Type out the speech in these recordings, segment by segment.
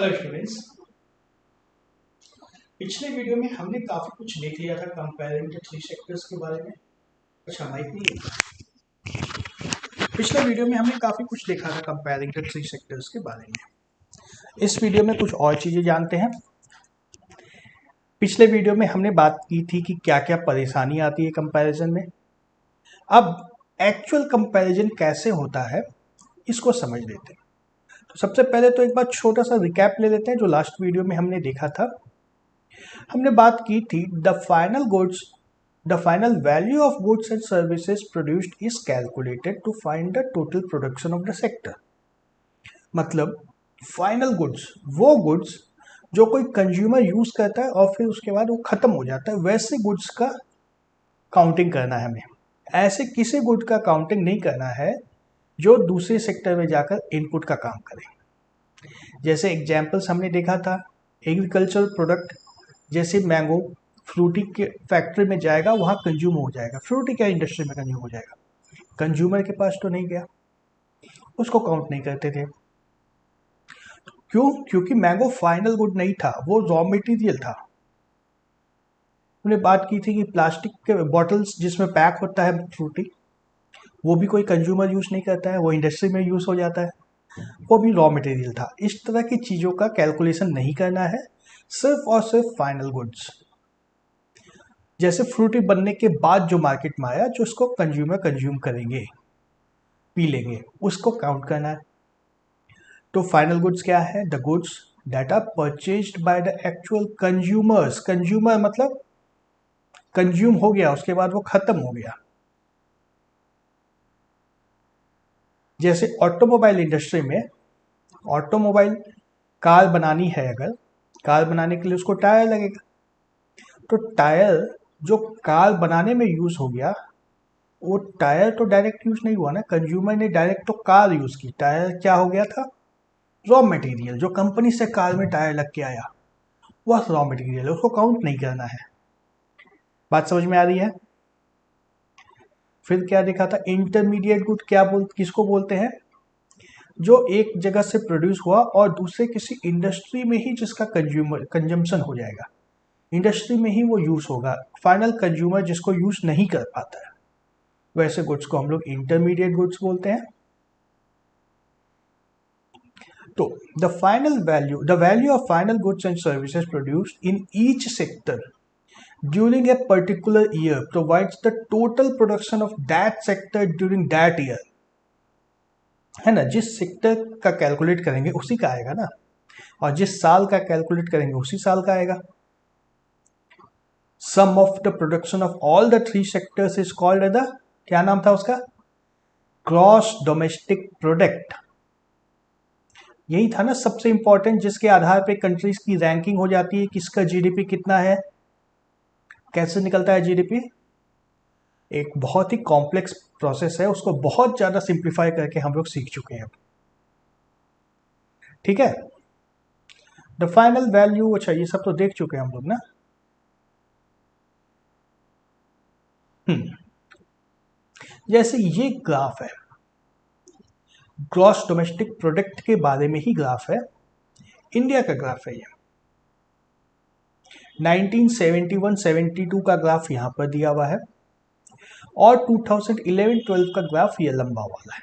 Hello students. पिछले video में हमने काफी कुछ देख लिया था कंपेयरिंग द थ्री सेक्टर्स के बारे में। अच्छा माइक नहीं है। पिछले वीडियो में हमने काफी कुछ देखा था कंपेयरिंग द थ्री सेक्टर्स के बारे में। इस वीडियो में कुछ और चीजें जानते हैं। पिछले वीडियो में हमने बात की थी कि क्या क्या परेशानी आती है कंपैरिजन में। अब एक्चुअल कंपैरिजन कैसे होता है इसको समझ लेते हैं। तो सबसे पहले तो एक बार छोटा सा रिकैप ले लेते हैं जो लास्ट वीडियो में हमने देखा था। हमने बात की थी the final value of goods and services produced is calculated to find the total production of the sector. मतलब फाइनल गुड्स वो गुड्स जो कोई कंज्यूमर यूज करता है और फिर उसके बाद वो खत्म हो जाता है, वैसे गुड्स का काउंटिंग करना है हमें। ऐसे किसी गुड का काउंटिंग नहीं करना है जो दूसरे सेक्टर में जाकर इनपुट का काम करे। जैसे एग्जाम्पल्स हमने देखा था, एग्रीकल्चरल प्रोडक्ट जैसे मैंगो फ्रूटी के फैक्ट्री में जाएगा, वहाँ कंज्यूम हो जाएगा, फ्रूटी का इंडस्ट्री में कंज्यूम हो जाएगा, कंज्यूमर के पास तो नहीं गया, उसको काउंट नहीं करते थे। क्यों? क्योंकि मैंगो फाइनल गुड नहीं था, वो रॉ मटेरियल था। हमने बात की थी कि प्लास्टिक के बॉटल्स जिसमें पैक होता है फ्रूटी, वो भी कोई कंज्यूमर यूज नहीं करता है, वो इंडस्ट्री में यूज हो जाता है, वो भी रॉ मटेरियल था। इस तरह की चीज़ों का कैलकुलेशन नहीं करना है, सिर्फ और सिर्फ फाइनल गुड्स। जैसे फ्रूटी बनने के बाद जो मार्केट में आया, जो उसको कंज्यूमर कंज्यूम करेंगे, पी लेंगे, उसको काउंट करना है। तो फाइनल गुड्स क्या है? The goods that are purchased by the actual consumers. Consumer मतलब कंज्यूम हो गया, उसके बाद वो खत्म हो गया। जैसे ऑटोमोबाइल इंडस्ट्री में, ऑटोमोबाइल कार बनानी है, अगर कार बनाने के लिए उसको टायर लगेगा, तो टायर जो कार बनाने में यूज हो गया, वो टायर तो डायरेक्ट यूज नहीं हुआ ना, कंज्यूमर ने डायरेक्ट तो कार यूज की। टायर क्या हो गया था? Raw material. जो कंपनी से कार में टायर लग के आया वह रॉ मटेरियल है, उसको काउंट नहीं करना है। बात समझ में आ रही है? फिर क्या देखा था? इंटरमीडिएट गुड किसको बोलते हैं? जो एक जगह से प्रोड्यूस हुआ और दूसरे किसी इंडस्ट्री में ही जिसका कंजम्पशन हो जाएगा, इंडस्ट्री में ही वो यूज होगा, फाइनल कंज्यूमर जिसको यूज नहीं कर पाता है, वैसे गुड्स को हम लोग इंटरमीडिएट गुड्स बोलते हैं। तो the value of final goods and services produced in each sector during a particular year provides the total production of that sector during that year। है ना, जिस सेक्टर का कैलकुलेट करेंगे उसी का आएगा ना, और जिस साल का कैलकुलेट करेंगे उसी साल का आएगा। Sum of the production of all the three sectors is called the, क्या नाम था उसका? Gross domestic product. यही था ना सबसे इंपॉर्टेंट, जिसके आधार पे कंट्रीज की रैंकिंग हो जाती है, किसका जीडीपी कितना है, कैसे निकलता है जीडीपी। एक बहुत ही कॉम्प्लेक्स प्रोसेस है, उसको बहुत ज़्यादा सिंप्लीफाई करके हम लोग सीख चुके हैं। ठीक है, द फाइनल वैल्यू, अच्छा ये सब तो देख चुके हैं हम लोग ना। जैसे ये ग्राफ है, ग्रॉस डोमेस्टिक प्रोडक्ट के बारे में ही ग्राफ है, इंडिया का ग्राफ है ये। 1971-72 का ग्राफ यहाँ पर दिया हुआ है और 2011-12 का ग्राफ ये लंबा वाला है।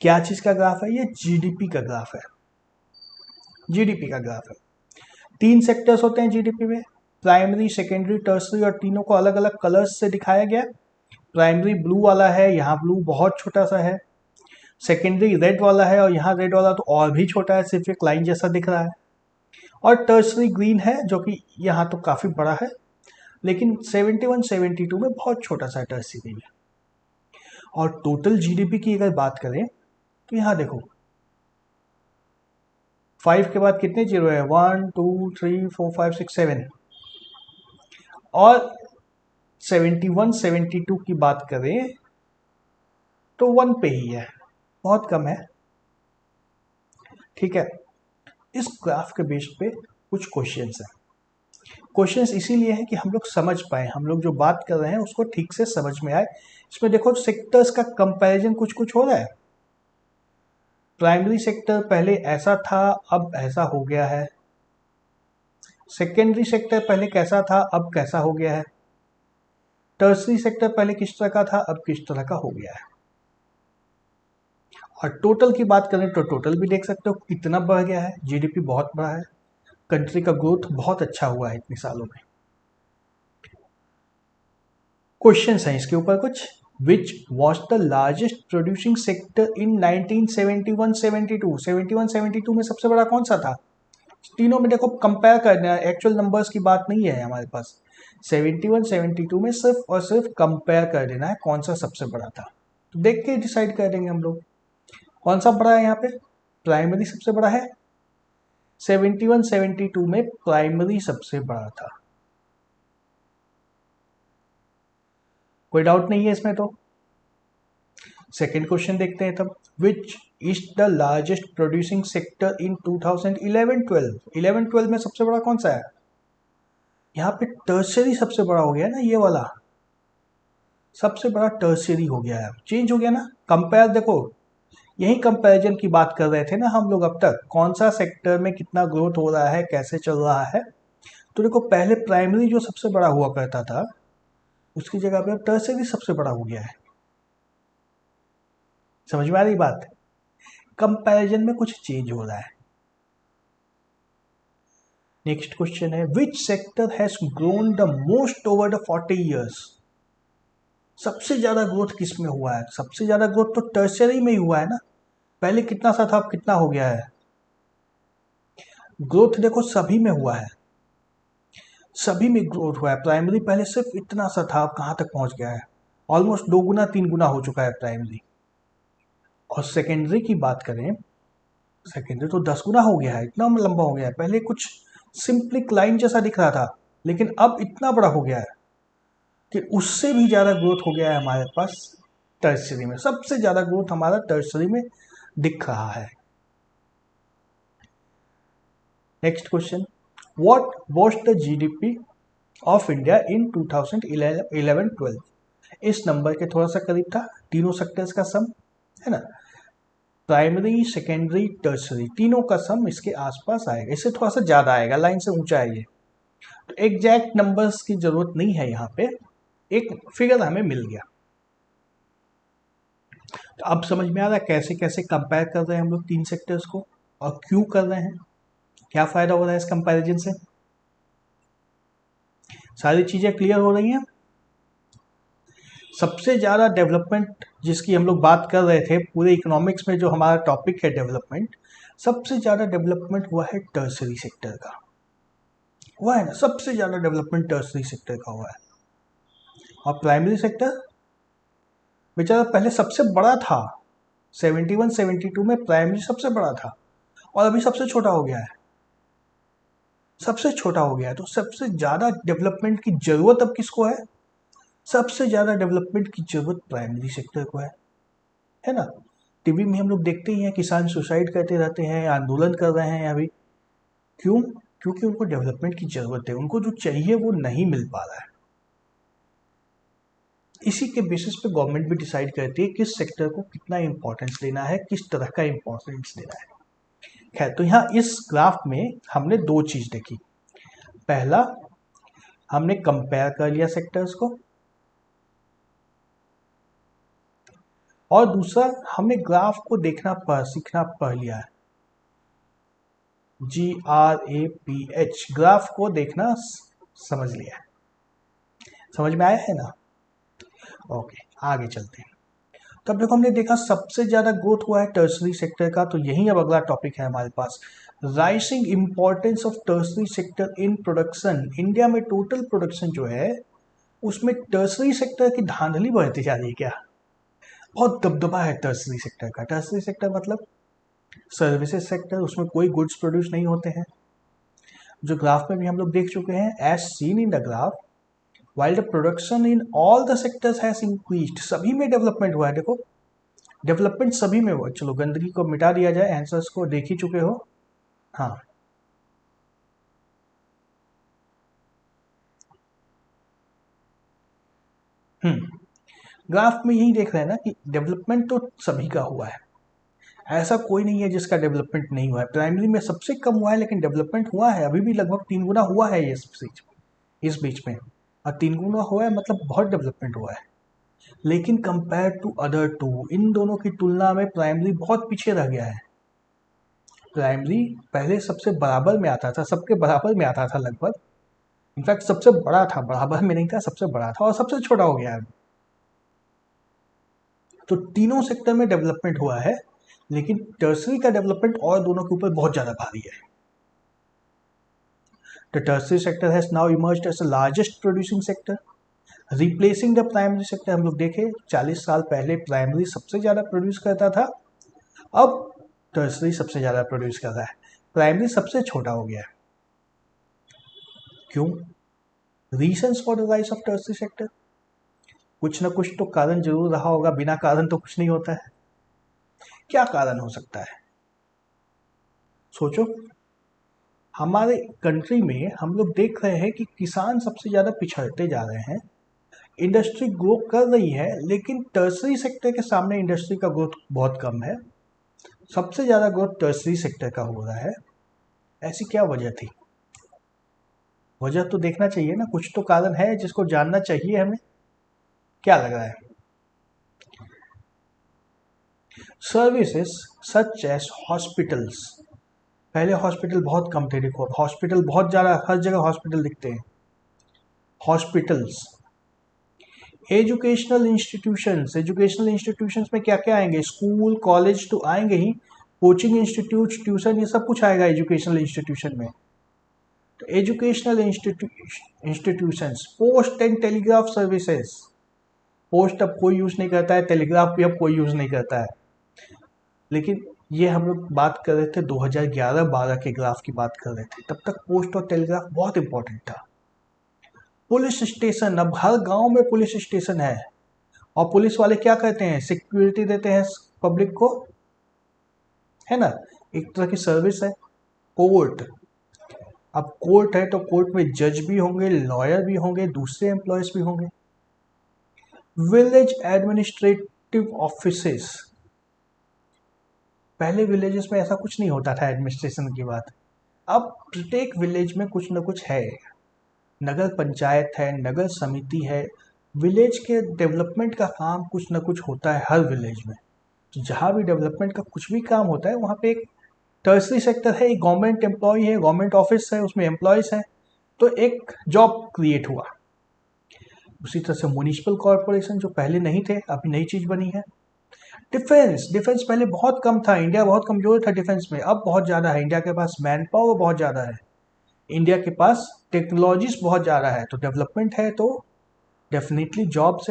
क्या चीज का ग्राफ है ये? जीडीपी का ग्राफ है, जीडीपी का ग्राफ है। 3 सेक्टर्स होते हैं जीडीपी में, प्राइमरी, सेकेंडरी, टर्सरी, और तीनों को अलग अलग कलर्स से दिखाया गया। प्राइमरी ब्लू वाला है, यहाँ ब्लू बहुत छोटा सा है। सेकेंडरी रेड वाला है, और यहाँ रेड वाला तो और भी छोटा है, सिर्फ एक लाइन जैसा दिख रहा है। और टर्सरी ग्रीन है, जो कि यहाँ तो काफी बड़ा है, लेकिन 71-72 में बहुत छोटा सा टर्सरी है। और टोटल जीडीपी की अगर बात करें तो यहाँ देखो, 5 के बाद कितने जीरो है? 1 2 3 4 5 6 7। और 71-72 की बात करें तो 1 पे ही है, बहुत कम है। ठीक है, इस ग्राफ के बेस पे कुछ क्वेश्चंस हैं। क्वेश्चंस इसीलिए है कि हम लोग समझ पाए, हम लोग जो बात कर रहे हैं उसको ठीक से समझ में आए। इसमें देखो सेक्टर्स का कंपैरिजन कुछ कुछ हो रहा है। प्राइमरी सेक्टर पहले ऐसा था, अब ऐसा हो गया है। सेकेंडरी सेक्टर पहले कैसा था, अब कैसा हो गया है। टर्सरी सेक्टर पहले किस तरह का था, अब किस तरह का हो गया है। और टोटल की बात करें तो टोटल भी देख सकते हो कितना बढ़ गया है, जीडीपी बहुत बढ़ा है, कंट्री का ग्रोथ बहुत अच्छा हुआ है इतने सालों में। क्वेश्चन है इसके ऊपर कुछ, which was the largest producing sector in 1971-72, 71-72 में सबसे बड़ा कौन सा था। तीनों में देखो कंपेयर करना है, एक्चुअल नंबर्स की बात नहीं है हमारे पास। 71-72 में सिर्फ और सिर्फ कंपेयर कर देना है कौन सा सबसे बड़ा था, तो देख के डिसाइड कर देंगे हम लोग कौन सा बड़ा है। यहाँ पे प्राइमरी सबसे बड़ा है, 71-72 में प्राइमरी सबसे बड़ा था, कोई डाउट नहीं है इसमें। तो सेकेंड क्वेश्चन देखते हैं तब, which is the largest producing sector in 2011-12, 11-12 में सबसे बड़ा कौन सा है। यहाँ पे टर्सरी सबसे बड़ा हो गया ना, ये वाला सबसे बड़ा टर्सरी हो गया है, चेंज हो गया ना। कंपेयर देखो, यही कंपैरिजन की बात कर रहे थे ना हम लोग अब तक, कौन सा सेक्टर में कितना ग्रोथ हो रहा है, कैसे चल रहा है। तो देखो पहले प्राइमरी जो सबसे बड़ा हुआ करता था, उसकी जगह पे अब टर्सरी सबसे बड़ा हो गया है। समझ में आ रही बात, कंपैरिजन में कुछ चेंज हो रहा है। नेक्स्ट क्वेश्चन है, which sector has grown the most over the 40 years. सबसे ज्यादा ग्रोथ किस में हुआ है, सबसे ज्यादा ग्रोथ तो टर्सरी में ही हुआ है ना। पहले कितना सा था, अब कितना हो गया है। ग्रोथ देखो सभी में हुआ है, सभी में ग्रोथ हुआ है। प्राइमरी पहले सिर्फ इतना सा था, अब कहां तक पहुंच गया है, ऑलमोस्ट 2 गुना 3 गुना हो चुका है प्राइमरी। और सेकेंडरी की बात करें, सेकेंडरी तो 10 गुना हो गया है, इतना लंबा हो गया है। पहले कुछ सिंपली लाइन जैसा दिख रहा था, लेकिन अब इतना बड़ा हो गया है कि उससे भी ज्यादा ग्रोथ हो गया है हमारे पास टर्सरी में। सबसे ज्यादा ग्रोथ हमारा टर्सरी में दिख रहा है। Next question, what was the GDP of India in 2011-12। इस नंबर के थोड़ा सा करीब था, तीनों सेक्टर्स का सम है ना, प्राइमरी सेकेंडरी टर्सरी तीनों का सम इसके आसपास आएगा, इससे थोड़ा सा ज्यादा आएगा, लाइन से ऊंचा है ये। तो एग्जैक्ट नंबर्स की जरूरत नहीं है यहाँ पे, एक फिगर हमें मिल गया। तो अब समझ में आ रहा है कैसे कैसे कंपेयर कर रहे हैं हम लोग तीन सेक्टर्स को, और क्यों कर रहे हैं, क्या फायदा हो रहा है इस कंपैरिजन से। सारी चीजें क्लियर हो रही हैं। सबसे ज़्यादा डेवलपमेंट जिसकी हम लोग बात कर रहे थे पूरे इकोनॉमिक्स में, जो हमारा टॉपिक है डेवलपमेंट, सबसे ज़्यादा डेवलपमेंट हुआ है टर्सरी सेक्टर का, हुआ है ना, सबसे ज़्यादा डेवलपमेंट टर्सरी सेक्टर का हुआ है। और प्राइमरी सेक्टर बेचारा पहले सबसे बड़ा था, 71-72 में प्राइमरी सबसे बड़ा था, और अभी सबसे छोटा हो गया है, सबसे छोटा हो गया है। तो सबसे ज़्यादा डेवलपमेंट की जरूरत अब किसको है, सबसे ज़्यादा डेवलपमेंट की जरूरत प्राइमरी सेक्टर को है ना। टीवी में हम लोग देखते ही हैं, किसान सुसाइड करते रहते हैं, आंदोलन कर रहे हैं अभी, क्यों, क्योंकि उनको डेवलपमेंट की जरूरत है, उनको जो चाहिए वो नहीं मिल पा रहा है। इसी के बेसिस पे गवर्नमेंट भी डिसाइड करती है किस सेक्टर को कितना इंपॉर्टेंस देना है, किस तरह का इंपॉर्टेंस देना है। खैर, तो यहाँ इस ग्राफ में हमने दो चीज देखी, पहला हमने कंपेयर कर लिया सेक्टर्स को, और दूसरा हमने ग्राफ को देखना सीखना पढ़ लिया है, GRAPH, ग्राफ को देखना समझ लिया है, समझ में आया है ना। ओके, आगे चलते हैं। तब देखो हमने देखा सबसे ज्यादा ग्रोथ हुआ है टर्सरी सेक्टर का, तो यही अब अगला टॉपिक है हमारे पास, rising importance of tertiary sector in production. India में टोटल प्रोडक्शन जो है उसमें टर्सरी सेक्टर की धांधली बढ़ती जा रही है क्या, बहुत दबदबा है टर्सरी सेक्टर का। टर्सरी सेक्टर मतलब सर्विसेज सेक्टर, उसमें कोई गुड्स प्रोड्यूस नहीं होते हैं, जो ग्राफ में भी हम लोग देख चुके हैं, as seen in the graph, while the production in all the sectors has increased, सभी में डेवलपमेंट हुआ है। देखो डेवलपमेंट सभी में हुआ। चलो गंदगी को मिटा दिया जाए, आंसर्स को देख ही चुके हो। हाँ, ग्राफ में यही देख रहे हैं ना कि डेवलपमेंट तो सभी का हुआ है, ऐसा कोई नहीं है जिसका डेवलपमेंट नहीं हुआ है। प्राइमरी में सबसे कम हुआ है, लेकिन डेवलपमेंट हुआ है, अभी भी लगभग 3 गुना हुआ है इस बीच में। और 3 गुना हुआ है मतलब बहुत डेवलपमेंट हुआ है। लेकिन कंपेयर टू अदर टू, इन दोनों की तुलना में प्राइमरी बहुत पीछे रह गया है। प्राइमरी पहले सबसे बराबर में आता था, सबके बराबर में आता था लगभग। इनफैक्ट सबसे बड़ा था, बराबर में नहीं था, सबसे बड़ा था, और सबसे छोटा हो गया है। तो तीनों सेक्टर में डेवलपमेंट हुआ है, लेकिन टर्सरी का डेवलपमेंट और दोनों के ऊपर बहुत ज्यादा भारी है। The tertiary sector has now emerged as the largest producing sector, replacing the primary sector. हम लोग देखें 40 साल पहले प्राइमरी सबसे ज्यादा प्रोड्यूस करता था, अब टर्सरी सबसे ज्यादा प्रोड्यूस कर रहा है, प्राइमरी सबसे छोटा हो गया है। क्यों? Reasons for the rise of tertiary sector, कुछ ना कुछ तो कारण जरूर रहा होगा, बिना कारण तो कुछ नहीं होता है। क्या कारण हो सकता है? सोचो। हमारे कंट्री में हम लोग देख रहे हैं कि किसान सबसे ज्यादा पिछड़ते जा रहे हैं, इंडस्ट्री ग्रो कर रही है, लेकिन टर्सरी सेक्टर के सामने इंडस्ट्री का ग्रोथ बहुत कम है। सबसे ज्यादा ग्रोथ टर्सरी सेक्टर का हो रहा है। ऐसी क्या वजह थी? वजह तो देखना चाहिए ना, कुछ तो कारण है जिसको जानना चाहिए हमें। क्या लग रहा है? सर्विसेज सच एज हॉस्पिटल्स, पहले हॉस्पिटल बहुत कम थे, देखो अब हॉस्पिटल बहुत ज़्यादा, हर जगह हॉस्पिटल दिखते हैं। हॉस्पिटल्स, एजुकेशनल इंस्टीट्यूशंस में क्या क्या आएंगे? स्कूल कॉलेज तो आएंगे ही, कोचिंग इंस्टीट्यूट, ट्यूशन, ये सब कुछ आएगा एजुकेशनल इंस्टीट्यूशन में। तो educational institutions, post and telegraph services, post अब कोई यूज़ नहीं करता है, टेलीग्राफ भी अब कोई यूज़ नहीं करता है। लेकिन ये हम लोग बात कर रहे थे 2011-12 के ग्राफ की बात कर रहे थे, तब तक पोस्ट और टेलीग्राफ बहुत इंपॉर्टेंट था। पुलिस स्टेशन, अब हर गांव में पुलिस स्टेशन है, और पुलिस वाले क्या करते हैं? सिक्योरिटी देते हैं पब्लिक को, है ना, एक तरह की सर्विस है। कोर्ट, अब कोर्ट है तो कोर्ट में जज भी होंगे, लॉयर भी होंगे, दूसरे एम्प्लॉयज भी होंगे। विलेज एडमिनिस्ट्रेटिव ऑफिसेस, पहले विलेजेस में ऐसा कुछ नहीं होता था एडमिनिस्ट्रेशन की बात, अब प्रत्येक विलेज में कुछ न कुछ है। नगर पंचायत है, नगर समिति है, विलेज के डेवलपमेंट का काम कुछ न कुछ होता है हर विलेज में। तो जहाँ भी डेवलपमेंट का कुछ भी काम होता है वहाँ पे एक टर्सरी सेक्टर है, एक गवर्नमेंट एम्प्लॉय है, गवर्नमेंट ऑफिस है, उसमें एम्प्लॉयज हैं, तो एक जॉब क्रिएट हुआ। उसी तरह से म्युनिसिपल कॉरपोरेशन जो पहले नहीं थे, अभी नई चीज बनी है। डिफेंस पहले बहुत कम था, इंडिया बहुत कमजोर था डिफेंस में, अब बहुत ज़्यादा है। इंडिया के पास मैन पावर बहुत ज़्यादा है, इंडिया के पास टेक्नोलॉजीज बहुत ज़्यादा है, तो डेवलपमेंट है तो डेफिनेटली जॉब्स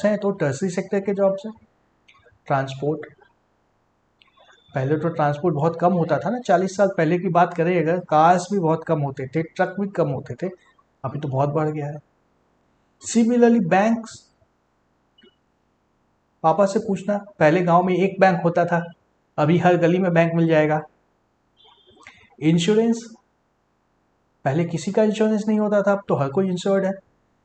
हैं तो टर्सरी सेक्टर के जॉब्स हैं। ट्रांसपोर्ट, पहले तो ट्रांसपोर्ट बहुत कम होता था ना, 40 साल पहले की बात करें अगर, कार्स भी बहुत कम होते थे, ट्रक भी कम होते थे, अभी तो बहुत बढ़ गया है। सिमिलरली बैंक्स, पापा से पूछना, पहले गांव में एक बैंक होता था, अभी हर गली में बैंक मिल जाएगा। इंश्योरेंस, पहले किसी का इंश्योरेंस नहीं होता था, अब तो हर कोई इंश्योर्ड है,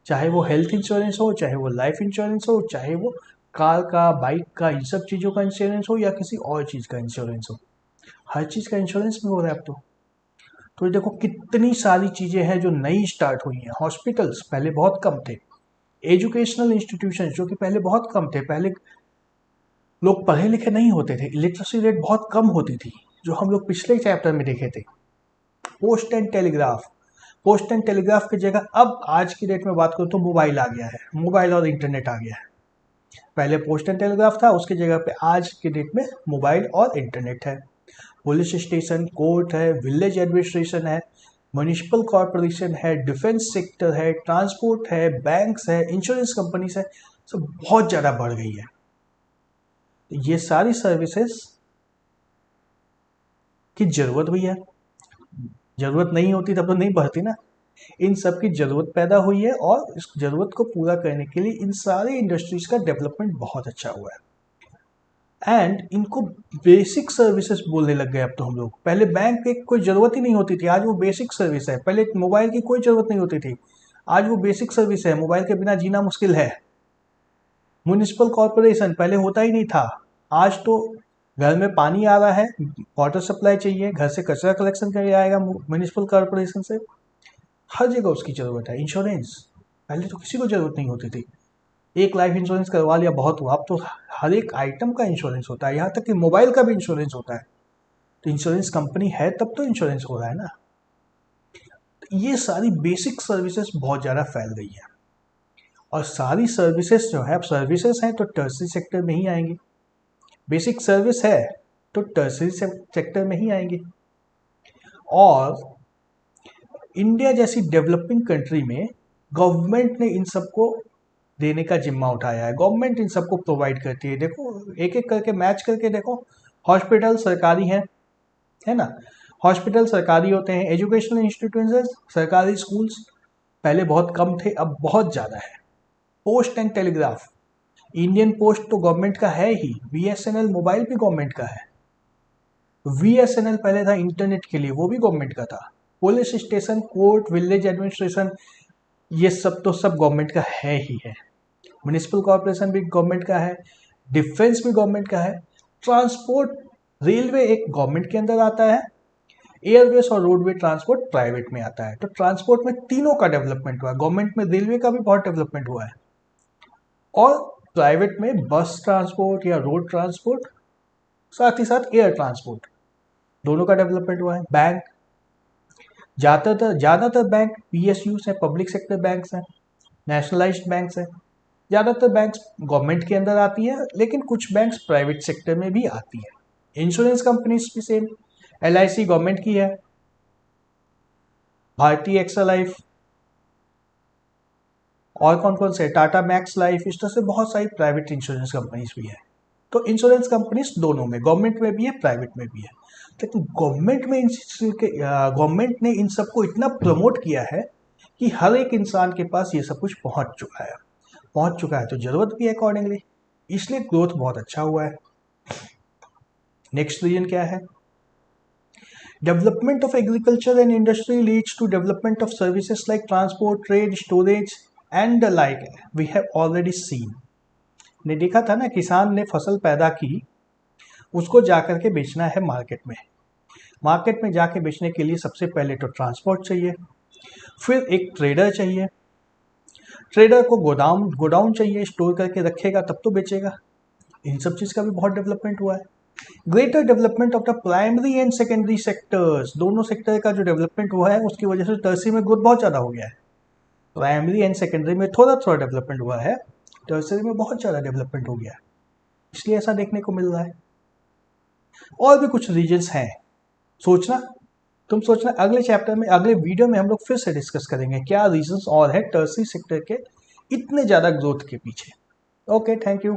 चाहे वो हेल्थ इंश्योरेंस हो, चाहे वो लाइफ इंश्योरेंस हो, चाहे वो कार का, बाइक का, इन सब चीज़ों का इंश्योरेंस हो, या किसी और चीज़ का इंश्योरेंस हो, हर चीज़ का इंश्योरेंस भी हो रहा है अब तो देखो कितनी सारी चीज़ें हैं जो नई स्टार्ट हुई हैं। हॉस्पिटल्स पहले बहुत कम थे, एजुकेशनल इंस्टीट्यूशन जो कि पहले बहुत कम थे, पहले लोग पढ़े लिखे नहीं होते थे, लिटरेसी रेट बहुत कम होती थी, जो हम लोग पिछले चैप्टर में देखे थे। Post and telegraph, post and telegraph की जगह अब आज की डेट में बात करूँ तो मोबाइल आ गया है, मोबाइल और इंटरनेट आ गया है। पहले पोस्ट एंड टेलीग्राफ था, उसकी जगह पे आज की डेट में मोबाइल और इंटरनेट है। पुलिस स्टेशन, कोर्ट है, विलेज एडमिनिस्ट्रेशन है, म्युनिसिपल कॉरपोरेशन है, डिफेंस सेक्टर है, ट्रांसपोर्ट है, बैंक्स है, इंश्योरेंस कंपनीज है, सब बहुत ज़्यादा बढ़ गई है। ये सारी सर्विसेज की जरूरत भी है, जरूरत नहीं होती तब तो नहीं बढ़ती ना। इन सब की जरूरत पैदा हुई है, और इस जरूरत को पूरा करने के लिए इन सारी इंडस्ट्रीज का डेवलपमेंट बहुत अच्छा हुआ है। एंड इनको बेसिक सर्विसेज बोलने लग गए अब तो हम लोग। पहले बैंक की कोई ज़रूरत ही नहीं होती थी, आज वो बेसिक सर्विस है। पहले मोबाइल की कोई ज़रूरत नहीं होती थी, आज वो बेसिक सर्विस है, मोबाइल के बिना जीना मुश्किल है। म्युनिसिपल कॉरपोरेशन पहले होता ही नहीं था, आज तो घर में पानी आ रहा है, वाटर सप्लाई चाहिए, घर से कचरा कलेक्शन करके आएगा म्यूनिसिपल कॉर्पोरेशन से, हर जगह उसकी ज़रूरत है। इंश्योरेंस पहले तो किसी को ज़रूरत नहीं होती थी, एक लाइफ इंश्योरेंस करवा लिया बहुत हुआ। अब तो हर एक आइटम का इंश्योरेंस होता है, यहाँ तक कि मोबाइल का भी इंश्योरेंस होता है। तो इंश्योरेंस कंपनी है तब तो इंश्योरेंस हो रहा है ना। तो ये सारी बेसिक सर्विसेज बहुत ज़्यादा फैल गई है, और सारी सर्विसेज जो है, अब सर्विसेज हैं तो टर्सरी सेक्टर में ही आएंगी, बेसिक सर्विस है तो टर्सरी सेक्टर में ही आएंगे। और इंडिया जैसी डेवलपिंग कंट्री में गवर्नमेंट ने इन सबको देने का जिम्मा उठाया है, गवर्नमेंट इन सबको प्रोवाइड करती है। देखो एक एक करके मैच करके देखो, हॉस्पिटल सरकारी है ना, हॉस्पिटल सरकारी होते हैं, एजुकेशनल इंस्टीट्यूशन सरकारी, स्कूल्स पहले बहुत कम थे, अब बहुत ज़्यादा है। Post and telegraph, Indian post तो गवर्नमेंट का है ही, बीएसएनएल मोबाइल भी गवर्नमेंट का है। बीएसएनएल पहले था इंटरनेट के लिए, वो भी गवर्नमेंट का था। Police station, court, village administration, ये सब तो सब गवर्नमेंट का है ही है। म्युनिसिपल कॉर्पोरेशन भी गवर्नमेंट का है, डिफेंस भी गवर्नमेंट का है, ट्रांसपोर्ट रेलवे एक गवर्नमेंट के अंदर आता है, एयरवेज और रोडवे ट्रांसपोर्ट प्राइवेट में आता है। तो ट्रांसपोर्ट में तीनों का डेवलपमेंट हुआ है, गवर्नमेंट में रेलवे का भी बहुत डेवलपमेंट हुआ है, और प्राइवेट में बस ट्रांसपोर्ट या रोड ट्रांसपोर्ट, साथ ही साथ एयर ट्रांसपोर्ट, दोनों का डेवलपमेंट हुआ है। बैंक, ज़्यादातर बैंक पीएसयूस हैं, पब्लिक सेक्टर बैंक्स हैं, नेशनलाइज्ड बैंक्स हैं। ज़्यादातर बैंक्स गवर्नमेंट के अंदर आती हैं, लेकिन कुछ बैंक्स प्राइवेट सेक्टर में भी आती हैं। इंश्योरेंस कंपनीज भी सेम, एलआईसी गवर्नमेंट की है, भारतीय एक्सा लाइफ, और कौन कौन से, टाटा मैक्स लाइफ, इस तरह से बहुत सारी प्राइवेट इंश्योरेंस कंपनीज भी है। तो इंश्योरेंस कंपनीज दोनों में, गवर्नमेंट में भी है, प्राइवेट में भी है। लेकिन गवर्नमेंट ने इन सबको इतना प्रमोट किया है कि हर एक इंसान के पास ये सब कुछ पहुंच चुका है, तो जरूरत भी है अकॉर्डिंगली, इसलिए ग्रोथ बहुत अच्छा हुआ है। नेक्स्ट रीजन क्या है? Development of agriculture and industry leads to development of services like transport, trade, storage and like we have already seen. ने देखा था ना, किसान ने फसल पैदा की, उसको जाकर के बेचना है मार्केट में जाके बेचने के लिए सबसे पहले तो ट्रांसपोर्ट चाहिए, फिर एक ट्रेडर चाहिए, ट्रेडर को गोडाउन चाहिए, स्टोर करके रखेगा तब तो बेचेगा। इन सब चीज़ का भी बहुत डेवलपमेंट हुआ है। Greater development of the primary and secondary sectors, दोनों सेक्टर का जो डेवलपमेंट हुआ है उसकी वजह से टर्सरी में ग्रोथ बहुत ज़्यादा हो गया है। प्राइमरी एंड सेकेंडरी में थोड़ा डेवलपमेंट हुआ है, टर्सरी में बहुत ज़्यादा डेवलपमेंट हो गया है, इसलिए ऐसा देखने को मिल रहा है। और भी कुछ रीजन्स हैं, तुम सोचना अगले चैप्टर में, अगले वीडियो में हम लोग फिर से डिस्कस करेंगे क्या रीजंस और है टर्सरी सेक्टर के इतने ज़्यादा ग्रोथ के पीछे। Okay, thank you.